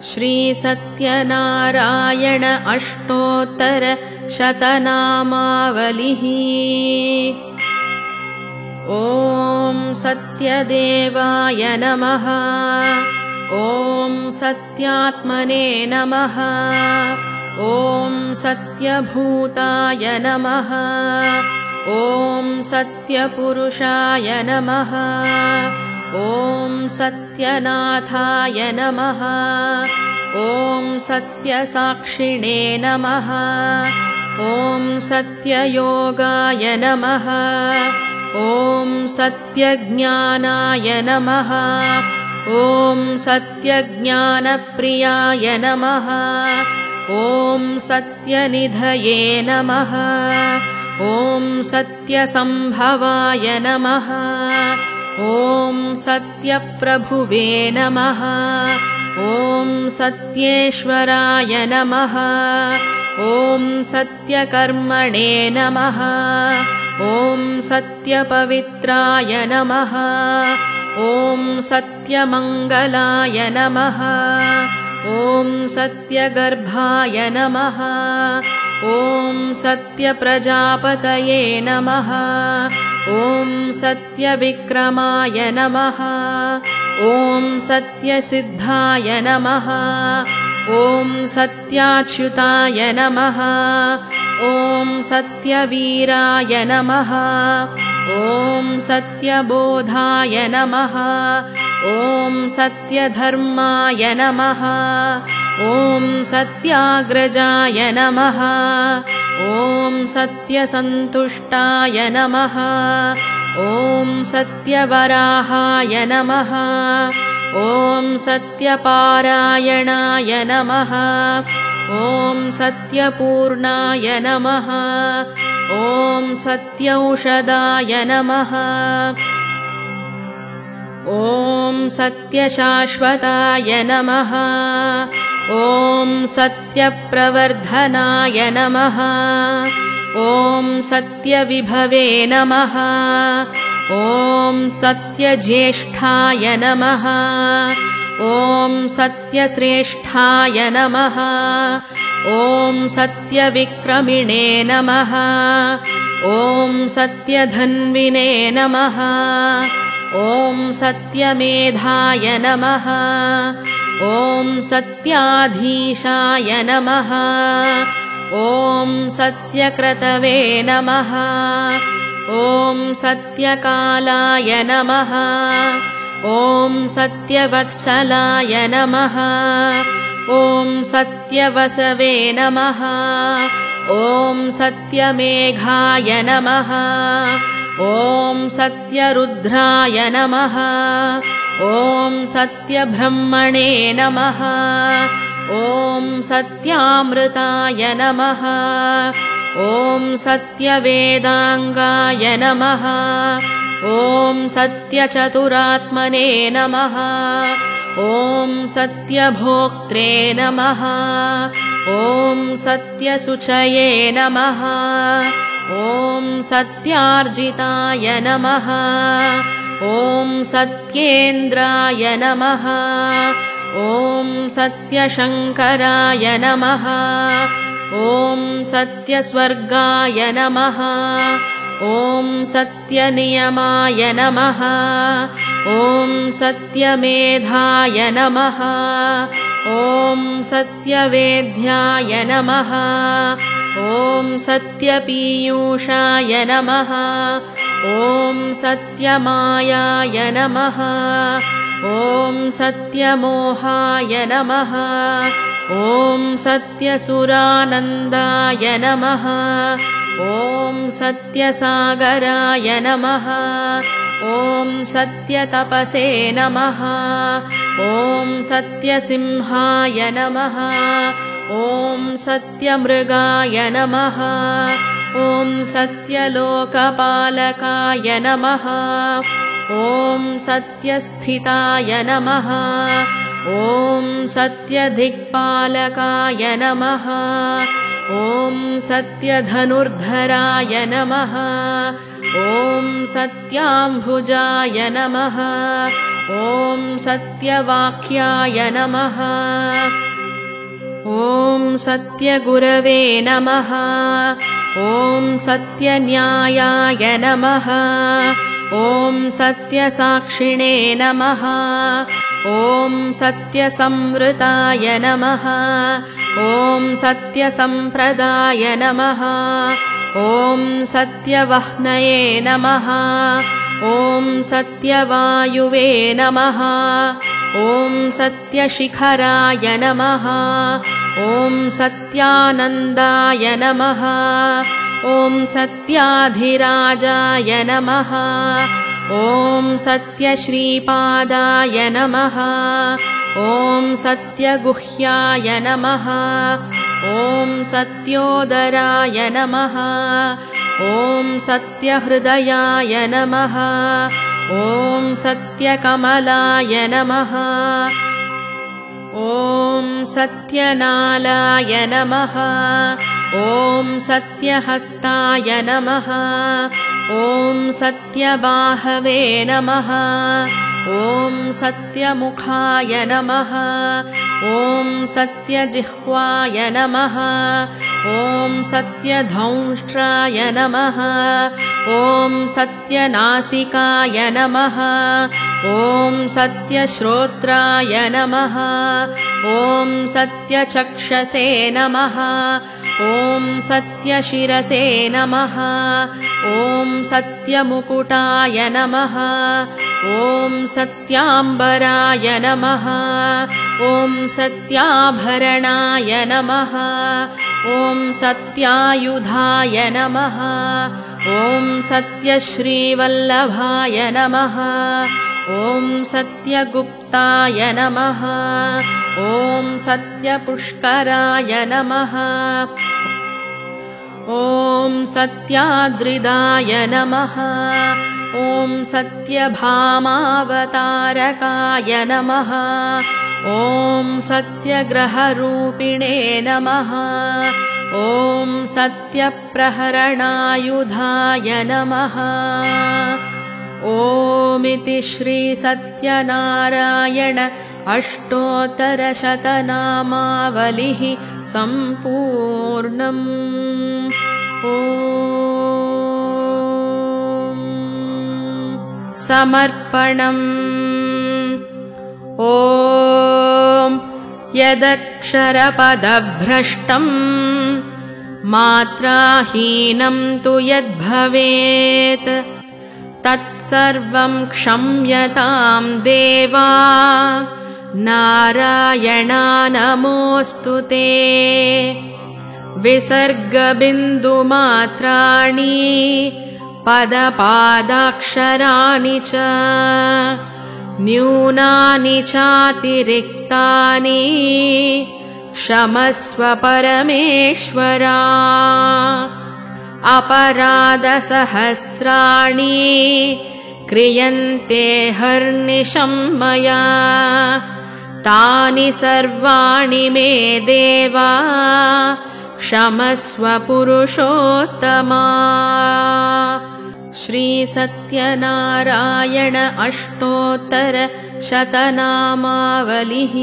श्री सत्यनारायण अष्टोत्तर शतनामावलिः। ॐ सत्यदेवाय नमः। ॐ सत्यात्मने नमः। ॐ सत्यभूताय नमः। ॐ सत्यपुरुषाय नमः। ॐ सत्यनाथाय नमः। ॐ सत्यसाक्षिणे नमः। ॐ सत्ययोगाय नमः। ॐ सत्यज्ञानाय नमः। ॐ सत्यज्ञानप्रियाय नमः। ॐ सत्यनिधये नमः। ॐ सत्यसम्भवाय नमः। ॐ सत्यप्रभुवे नमः। ॐ सत्येश्वराय नमः। ॐ सत्यकर्मणे नमः। ॐ सत्यपवित्राय नमः। ॐ सत्यमङ्गलाय नमः। ॐ सत्यगर्भाय नमः। ॐ सत्यप्रजापतये नमः। ॐ सत्यविक्रमाय नमः। ॐ सत्यसिद्धाय नमः। ॐ सत्याच्युताय नमः। ॐ सत्यवीराय नमः। ॐ सत्यबोधाय नमः। ॐ सत्यधर्माय नमः। ॐ सत्याग्रजाय नमः। ॐ सत्यसन्तुष्टाय नमः। ॐ सत्यवराहाय नमः। ॐ सत्यपारायणाय नमः। ॐ सत्यपूर्णाय नमः। ॐ सत्यौषधाय नमः। ॐ सत्यशाश्वताय नमः। ॐ सत्यप्रवर्धनाय नमः। ॐ सत्यविभवे नमः। ॐ सत्यज्येष्ठाय नमः। ॐ सत्यश्रेष्ठाय नमः। ॐ सत्यविक्रमिणे नमः। ॐ सत्यधन्विने नमः। ॐ सत्यमेधाय नमः। ॐ सत्याधीशाय नमः। ॐ सत्यक्रतवे नमः। ॐ सत्यकालाय नमः। ॐ सत्यवत्सलाय नमः। ॐ सत्यवसवे नमः। ॐ सत्यमेघाय नमः। ॐ सत्यरुद्राय नमः। ॐ सत्यब्रह्मणे नमः। ॐ सत्यामृताय नमः। ॐ सत्यवेदाङ्गाय नमः। ॐ सत्यचतुरात्मने नमः। ॐ सत्यभोक्त्रे नमः। ॐ सत्यशुचये नमः। ॐ सत्यार्जिताय नमः। ॐ सत्येन्द्राय नमः। ॐ सत्यशङ्कराय नमः। ॐ सत्यस्वर्गाय नमः। ॐ सत्यनियमाय नमः। ॐ सत्यमेधाय नमः। ॐ सत्यवेद्याय नमः। ॐ सत्यपीयूषाय नमः। ॐ सत्यमायाय नमः। ॐ सत्यमोहाय नमः। ॐ सत्यसुरानन्दाय नमः। ॐ सत्यसागराय नमः। ॐ सत्यतपसे नमः। ॐ सत्यसिंहाय नमः। ॐ सत्यमृगाय नमः। ॐ सत्यलोकपालकाय नमः। ॐ सत्यस्थिताय नमः। ॐ सत्यदिक्पालकाय नमः। ॐ सत्यधनुर्धराय नमः। ॐ सत्याम्भुजाय नमः। ॐ सत्यवाक्याय नमः ॐ सत्यगुरवे नमः ॐ सत्यन्यायाय नमः ॐ सत्यसाक्षिणे नमः ॐ सत्यसंवृताय नमः ॐ सत्यसम्प्रदाय नमः ॐ सत्यवह्नये नमः ॐ सत्यवायुवे नमः ॐ सत्यशिखराय नमः ॐ सत्यानन्दाय नमः ॐ सत्याधिराजाय नमः ॐ सत्यश्रीपादाय नमः ॐ सत्यगुह्याय नमः ॐ सत्योदराय नमः ॐ सत्यहृदयाय नमः ॐ सत्यकमलाय नमः ॐ सत्यनालाय नमः ॐ सत्यहस्ताय नमः ॐ सत्यबाहवे नमः ॐ सत्यमुखाय नमः ॐ सत्यजिह्वाय नमः ॐ सत्यधौष्ट्राय नमः ॐ सत्यनासिकाय नमः ॐ सत्यश्रोत्राय नमः ॐ सत्यचक्षसे नमः ॐ सत्यशिरसे नमः ॐ सत्यमुकुटाय नमः ॐ सत्याम्बराय नमः ॐ सत्याभरणाय नमः ॐ सत्यायुधाय नमः ॐ सत्यश्रीवल्लभाय नमः ॐ सत्यगुप्ताय नमः ॐ सत्यपुष्कराय नमः ॐ सत्याद्रिदाय नमः ॐ सत्यभामावतारकाय नमः ॐ सत्यग्रहरूपिणे नमः ॐ सत्यप्रहरणायुधाय नमः ॐ इति श्रीसत्यनारायण अष्टोत्तरशतनामावलिः सम्पूर्णम् ॐ समर्पणम् ॐ यदक्षरपदभ्रष्टम् मात्राहीनं तु यद्भवेत् तत्सर्वं क्षम्यतां देवा नारायणा नमोऽस्तु ते विसर्गबिन्दुमात्राणि पदपादाक्षराणि च न्यूनानि चातिरिक्तानि क्षमस्व परमेश्वरा अपराधसहस्राणि क्रियन्ते हर्निशं मया तानि सर्वाणि मे देवा क्षमस्व पुरुषोत्तमा श्रीसत्यनारायण अष्टोत्तरशतनामावलिः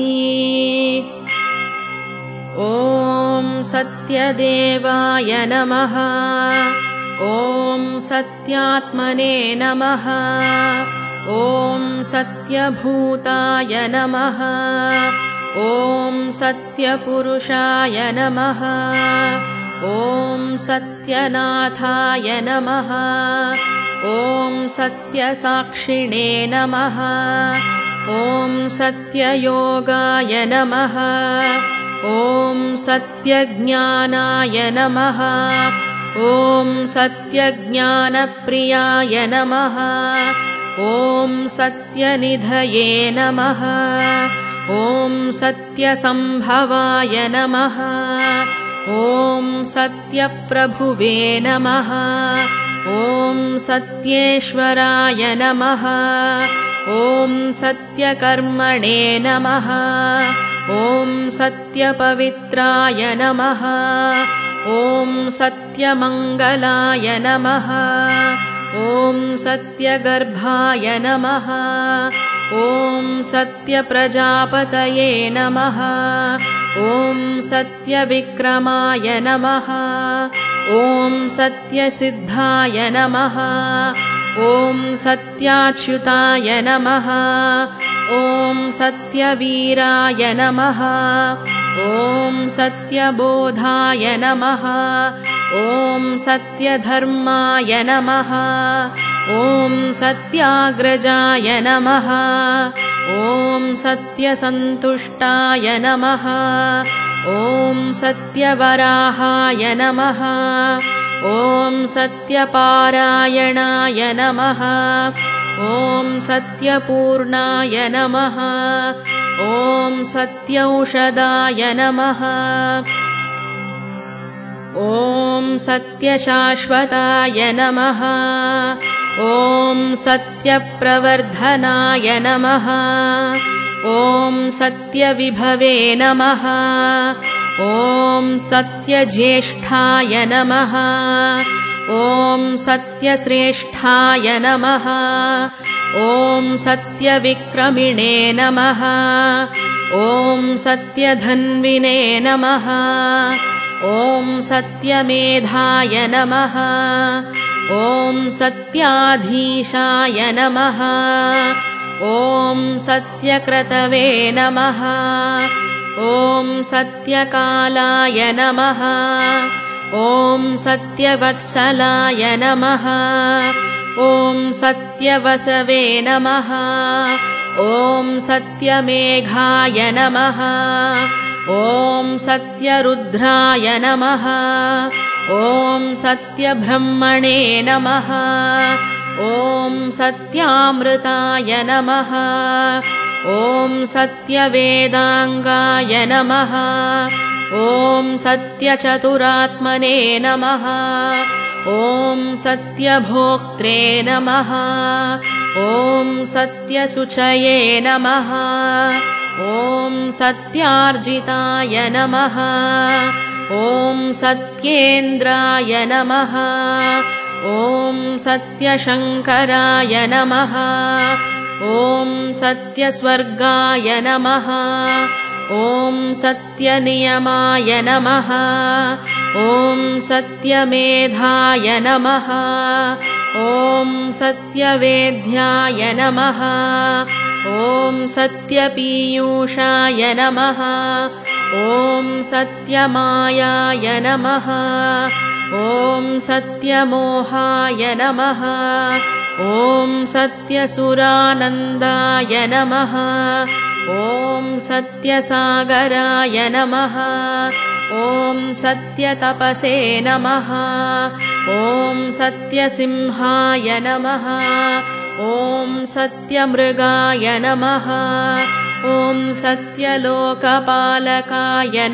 ॐ सत्यदेवाय नमः ॐ सत्यात्मने नमः ॐ सत्यभूताय नमः ॐ सत्यपुरुषाय नमः ॐ सत्यनाथाय नमः ॐ सत्यसाक्षिणे नमः ॐ सत्ययोगाय नमः ॐ सत्यज्ञानाय नमः ॐ सत्यज्ञानप्रियाय नमः ॐ सत्यनिधये नमः ॐ सत्यसम्भवाय नमः ॐ सत्यप्रभुवे नमः ॐ सत्येश्वराय नमः ॐ सत्यकर्मणे नमः ॐ सत्यपवित्राय नमः ॐ सत्यमङ्गलाय नमः ॐ सत्यगर्भाय नमः ॐ सत्यप्रजापतये नमः ॐ सत्यविक्रमाय नमः ॐ सत्यसिद्धाय नमः ॐ सत्याच्युताय नमः ॐ सत्यवीराय नमः ॐ सत्यबोधाय नमः ॐ सत्यधर्माय नमः ॐ सत्याग्रजाय नमः ॐ सत्यसन्तुष्टाय नमः ॐ सत्यवराहाय नमः ॐ सत्यपारायणाय नमः ॐ सत्यपूर्णाय नमः ॐ सत्यौषधाय नमः ॐ सत्यशाश्वताय नमः ॐ सत्यप्रवर्धनाय नमः ॐ सत्यविभवे नमः ॐ सत्यज्येष्ठाय नमः ॐ सत्यश्रेष्ठाय नमः ॐ सत्यविक्रमिणे नमः ॐ सत्यधन्विने नमः ॐ सत्यमेधाय नमः ॐ सत्याधीशाय नमः ॐ सत्यक्रतवे नमः ॐ सत्यकालाय नमः ॐ सत्यवत्सलाय नमः ॐ सत्यवसवे नमः ॐ सत्यमेघाय नमः ॐ सत्यरुद्राय नमः ॐ सत्यब्रह्मणे नमः ॐ सत्यामृताय नमः ॐ सत्यवेदाङ्गाय नमः ॐ सत्यचतुरात्मने नमः ॐ सत्यभोक्त्रे नमः ॐ सत्यशुचये नमः ॐ सत्यार्जिताय नमः ॐ सत्येन्द्राय नमः ॐ सत्यशङ्कराय नमः ॐ सत्यस्वर्गाय नमः ॐ सत्यनियमाय नमः ॐ सत्यमेधाय नमः ॐ सत्यवेद्याय नमः ॐ सत्यपीयूषाय नमः ॐ सत्यमायाय नमः ॐ सत्यमोहाय नमः ॐ सत्यसुरानन्दाय नमः ॐ सत्यसागराय नमः ॐ सत्यतपसे नमः ॐ सत्यसिंहाय नमः ॐ सत्यमृगाय नमः ॐ सत्यलोकपालकाय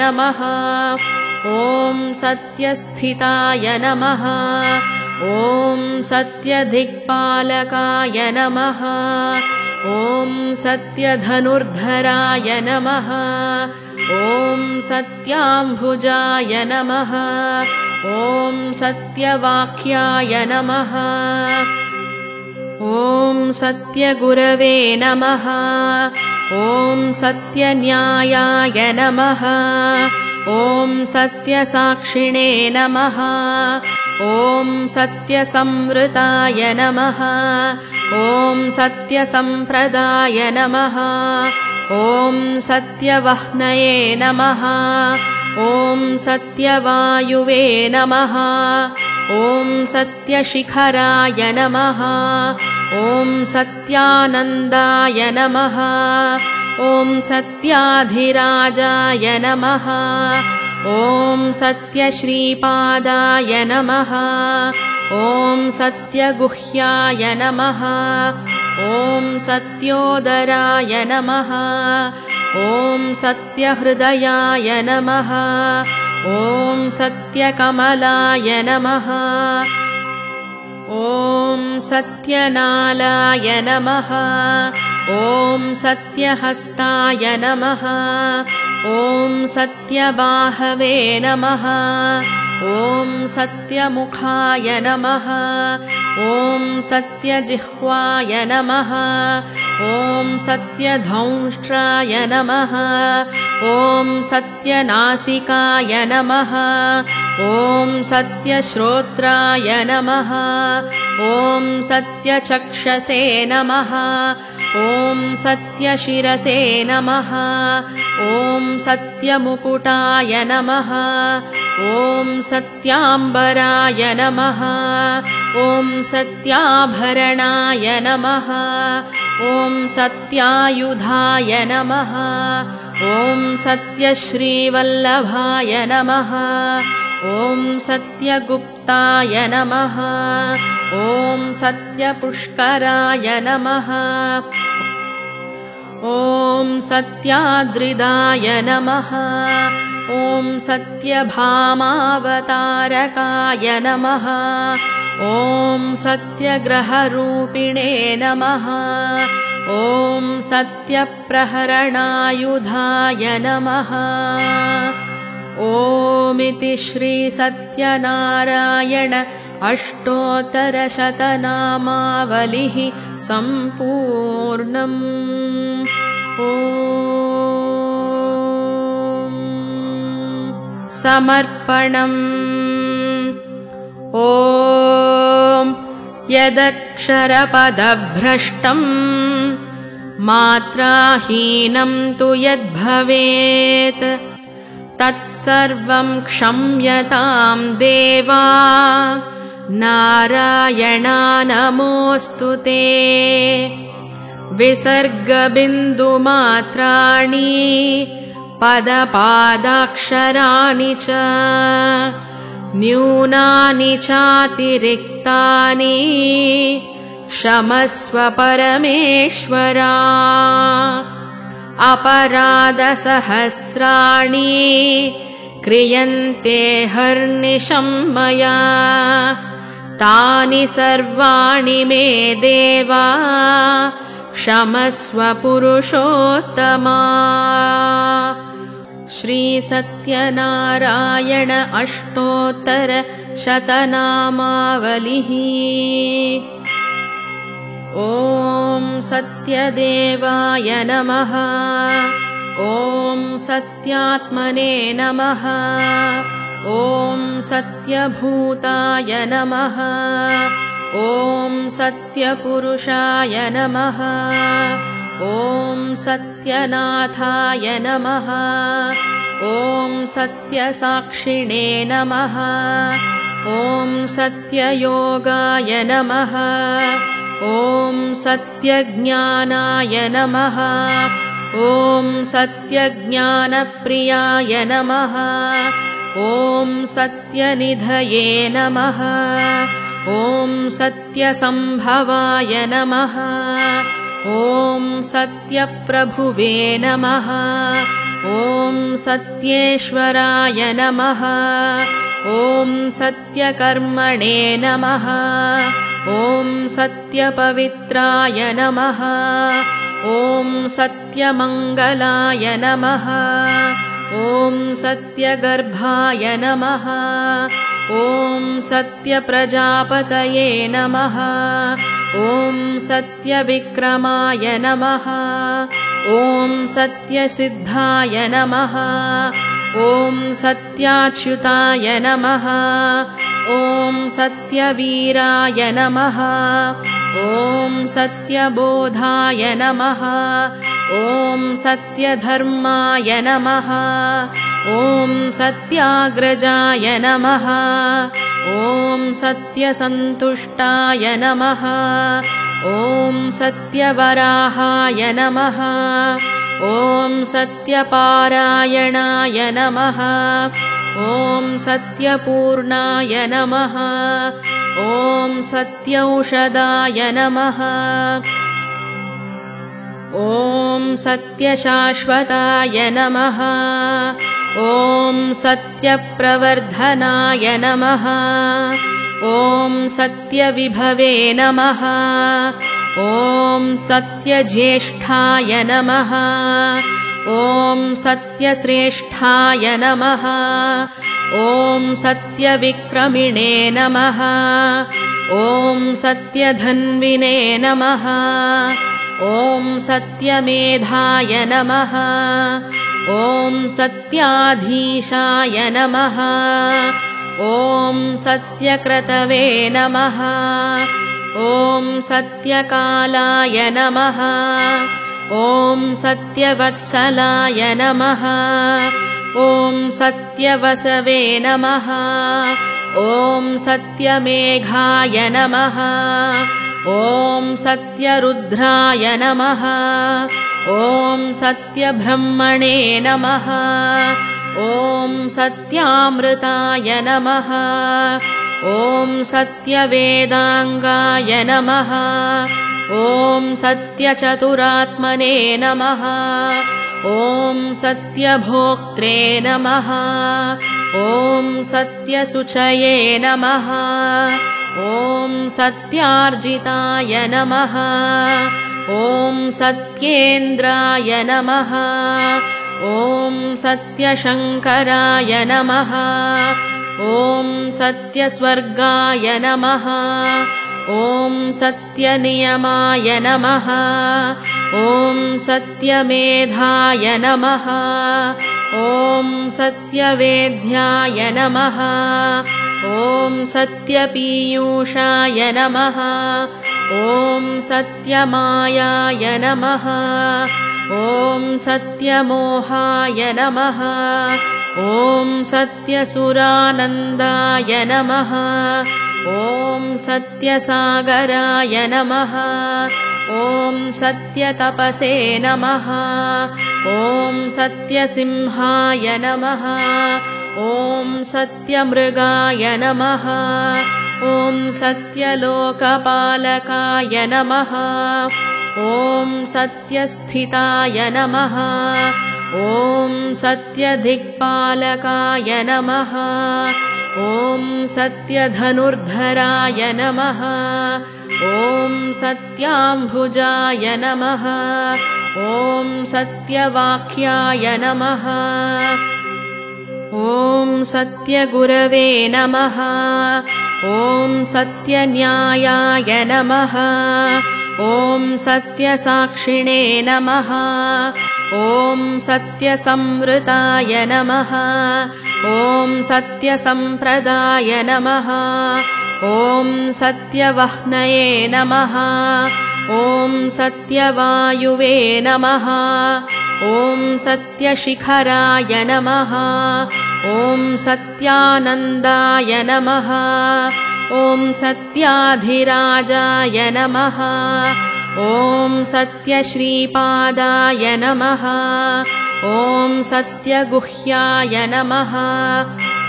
नमः ॐ सत्यस्थिताय नमः ॐ सत्यदिक्पालकाय नमः ॐ सत्यधनुर्धराय नमः ॐ सत्याम्भुजाय नमः ॐ सत्यवाक्याय नमः ॐ सत्यगुरवे नमः ॐ सत्यन्यायाय नमः ॐ सत्यसाक्षिणे नमः ॐ सत्यसंवृताय नमः ॐ सत्यसम्प्रदाय नमः ॐ सत्यवह्नये नमः ॐ सत्यवायुवे नमः ॐ सत्यशिखराय नमः ॐ सत्यानन्दाय नमः ॐ सत्याधिराजाय नमः ॐ सत्यश्रीपादाय नमः ॐ सत्यगुह्याय नमः ॐ सत्योदराय नमः ॐ सत्यहृदयाय नमः ॐ सत्यकमलाय नमः ॐ सत्यनालाय नमः ॐ सत्यहस्ताय नमः ॐ सत्यबाहवे नमः ॐ सत्यमुखाय नमः ॐ सत्यजिह्वाय नमः ॐ सत्यधौष्ट्राय नमः ॐ सत्यनासिकाय नमः ॐ सत्यश्रोत्राय नमः ॐ सत्यचक्षसे नमः ॐ सत्यशिरसे नमः ॐ सत्यमुकुटाय नमः ॐ सत्याम्बराय नमः ॐ सत्याभरणाय नमः ॐ सत्यायुधाय नमः ॐ सत्यश्रीवल्लभाय नमः ॐ सत्यगुप्ताय नमः ॐ सत्यपुष्कराय नमः ॐ सत्याद्रिदाय नमः ॐ सत्यभामावतारकाय नमः ॐ सत्यग्रहरूपिणे नमः ॐ सत्यप्रहरणायुधाय नमः ॐ श्रीसत्यनारायण अष्टोत्तरशतनामावलिः सम्पूर्णम् ॐ समर्पणम् ॐ यदक्षरपदभ्रष्टम् मात्राहीनं तु यद्भवेत् तत्सर्वं क्षम्यतां देवा नारायणा नमोऽस्तु ते विसर्गबिन्दुमात्राणि पदपादाक्षराणि च न्यूनानि चातिरिक्तानि क्षमस्व परमेश्वरा अपराधसहस्राणि क्रियन्ते हर्निशं मया तानि सर्वाणि मे देवा क्षमस्व पुरुषोत्तमा श्रीसत्यनारायण अष्टोत्तरशतनामावलिः ॐ सत्यदेवाय नमः ॐ सत्यात्मने नमः ॐ सत्यभूताय नमः ॐ सत्यपुरुषाय नमः ॐ सत्यनाथाय नमः ॐ सत्यसाक्षिणे नमः ॐ सत्ययोगाय नमः ॐ सत्यज्ञानाय नमः ॐ सत्यज्ञानप्रियाय नमः ॐ सत्यनिधये नमः ॐ सत्यसम्भवाय नमः ॐ सत्यप्रभुवे नमः ॐ सत्येश्वराय नमः ॐ सत्यकर्मणे नमः ॐ सत्यपवित्राय नमः ॐ सत्यमङ्गलाय नमः ॐ सत्यगर्भाय नमः ॐ सत्यप्रजापतये नमः ॐ सत्यविक्रमाय नमः ॐ सत्यसिद्धाय नमः ॐ सत्याच्युताय नमः ॐ सत्यवीराय नमः ॐ सत्यबोधाय नमः ॐ सत्यधर्माय नमः ॐ सत्याग्रजाय नमः ॐ सत्यसन्तुष्टाय नमः ॐ सत्यवराहाय नमः ॐ सत्यपारायणाय नमः ॐ सत्यपूर्णाय नमः ॐ सत्यौषधाय नमः ॐ सत्यशाश्वताय नमः ॐ सत्यप्रवर्धनाय नमः ॐ सत्यविभवे नमः ॐ सत्यज्येष्ठाय नमः ॐ सत्यश्रेष्ठाय नमः ॐ सत्यविक्रमिणे नमः ॐ सत्यधन्विने नमः ॐ सत्यमेधाय नमः ॐ सत्याधीशाय नमः ॐ सत्यक्रतवे नमः ॐ सत्यकालाय नमः ॐ सत्यवत्सलाय नमः ॐ सत्यवसवे नमः ॐ सत्यमेघाय नमः ॐ सत्यरुद्राय नमः ॐ सत्यब्रह्मणे नमः ॐ सत्यामृताय नमः ॐ सत्यवेदाङ्गाय नमः ॐ सत्यचतुरात्मने नमः ॐ सत्यभोक्त्रे नमः ॐ सत्यशुचये नमः ॐ सत्यार्जिताय नमः ॐ सत्येन्द्राय नमः ॐ सत्यशङ्कराय नमः ॐ सत्यस्वर्गाय नमः ॐ सत्यनियमाय नमः ॐ सत्यमेधाय नमः ॐ सत्यवेद्याय नमः ॐ सत्यपीयूषाय नमः ॐ सत्यमायाय नमः ॐ सत्यमोहाय नमः ॐ सत्यसुरानन्दाय नमः ॐ सत्यसागराय नमः ॐ सत्यतपसे नमः ॐ सत्यसिंहाय नमः ॐ सत्यमृगाय नमः ॐ सत्यलोकपालकाय नमः ॐ सत्यस्थिताय नमः ॐ सत्यदिक्पालकाय नमः ॐ सत्यधनुर्धराय नमः ॐ सत्याम्भुजाय नमः ॐ सत्यवाक्याय नमः ॐ सत्यगुरवे नमः ॐ सत्यन्यायाय नमः ॐ सत्यसाक्षिणे नमः ॐ सत्यसंवृताय नमः ॐ सत्यसम्प्रदाय नमः ॐ सत्यवह्नये नमः ॐ सत्यवायुवे नमः ॐ सत्यशिखराय नमः ॐ सत्यानन्दाय नमः ॐ सत्याधिराजाय नमः ॐ सत्यश्रीपादाय नमः ॐ सत्यगुह्याय नमः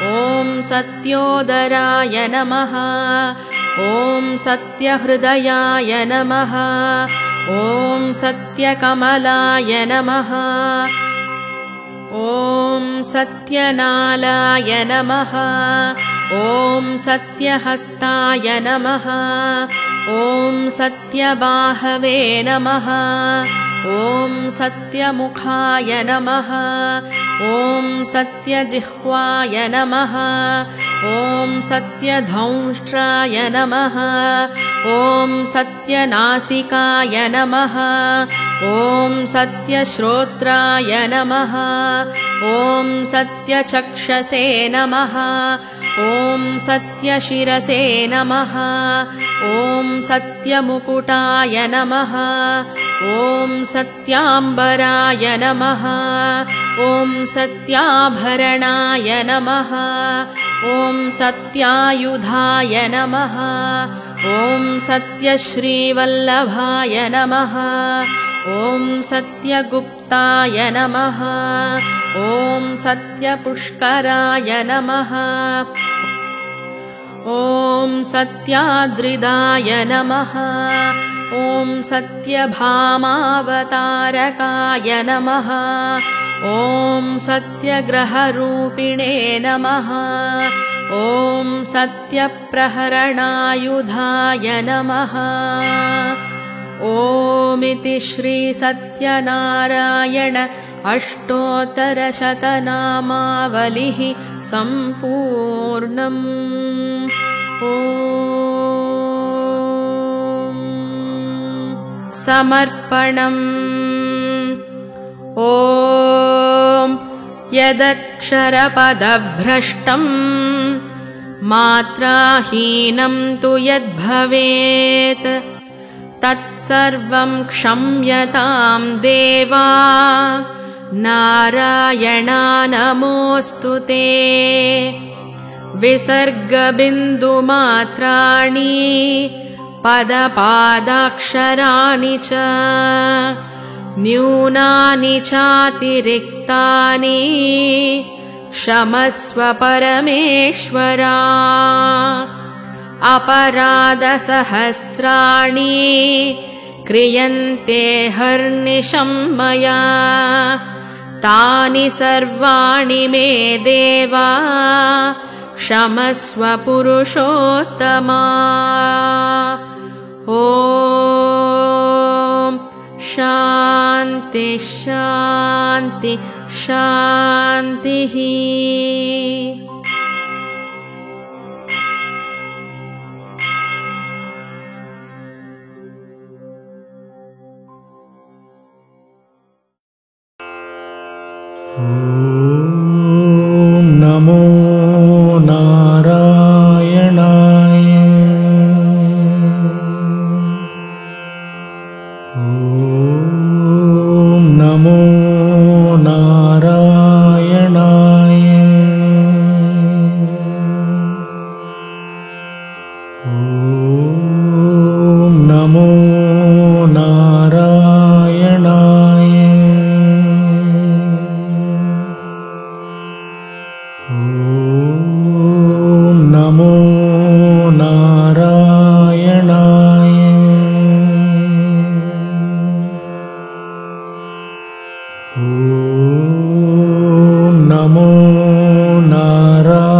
ॐ सत्योदराय नमः ॐ सत्यहृदयाय नमः ॐ सत्यकमलाय नमः ॐ सत्यनालाय नमः ॐ सत्यहस्ताय नमः ॐ सत्यबाहवे नमः ॐ सत्यमुखाय नमः ॐ सत्यजिह्वाय नमः ॐ सत्यधौष्ट्राय नमः ॐ सत्यनासिकाय नमः ॐ सत्यश्रोत्राय नमः ॐ सत्यचक्षसे नमः ॐ सत्यशिरसे नमः ॐ सत्यमुकुटाय नमः ॐ सत्याम्बराय नमः ॐ सत्याभरणाय नमः ॐ सत्यायुधाय नमः ॐ सत्यश्रीवल्लभाय नमः ॐ सत्यगुप्ताय नमः ॐ सत्यपुष्कराय नमः ॐ सत्याद्रिदाय नमः ॐ सत्यभामावतारकाय नमः ॐ सत्यग्रहरूपिणे नमः ॐ सत्यप्रहरणायुधाय नमः ॐ इति श्री सत्यनारायण अष्टोत्तरशतनामावलिः सम्पूर्णम्। समर्पणम्। ॐ यदक्षरपदभ्रष्टम् मात्राहीनं तु यद्भवेत् तत्सर्वं क्षम्यतां देवा नारायणा नमोऽस्तु ते। विसर्गबिन्दुमात्राणि पदपादाक्षराणि च न्यूनानि चातिरिक्तानि क्षमस्व परमेश्वरा। अपराधसहस्राणि क्रियन्ते हर्निशं मया तानि सर्वाणि मे देवा क्षमस्व पुरुषोत्तमा। ॐ शान्ति शान्ति शान्तिः। ॐ नमो नारायणाय। ॐ नमो नारायणाय। ॐ नमो नारायणाय। ॐ नमो नारायणाय। ॐ नमो नारायणाय। ॐ नमो नारायणाय।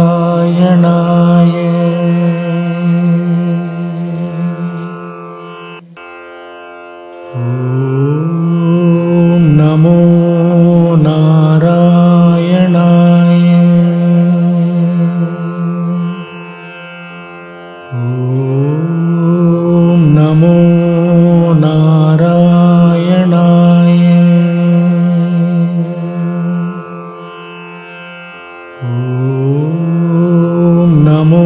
ॐ नमो नारायणाय। ॐ नमो नारायणाय। ॐ नमो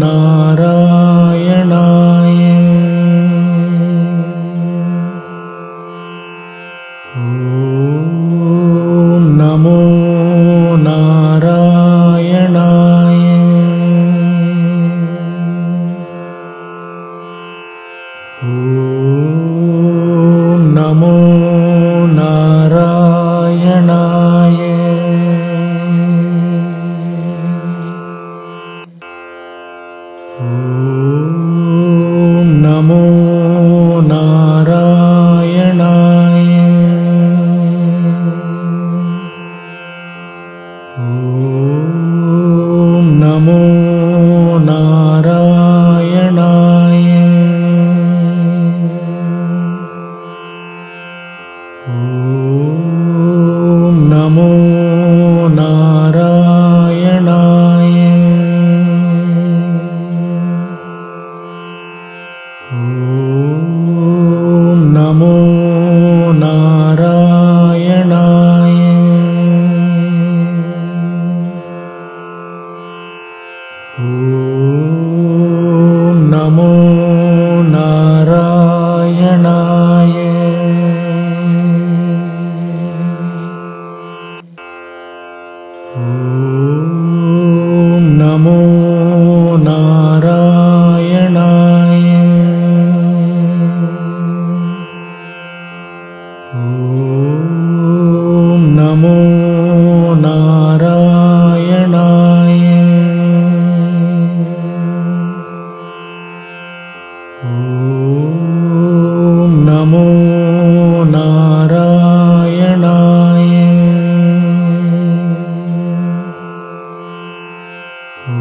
नारायणाय। ॐ नमो नारायणाय। ॐ नमो नारायणाय। ॐ नमो नारायणाय। ॐ नमो नारायणाय। ॐ नमो नारायणाय। ॐ नमो नारायणाय। ॐ नमो नारायणाय। ॐ नमो नारायणाय। ॐ नमो नारायणाय। ॐ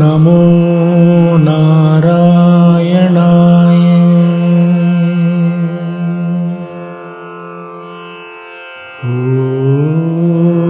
नमो नारायणाय। ॐ ॐ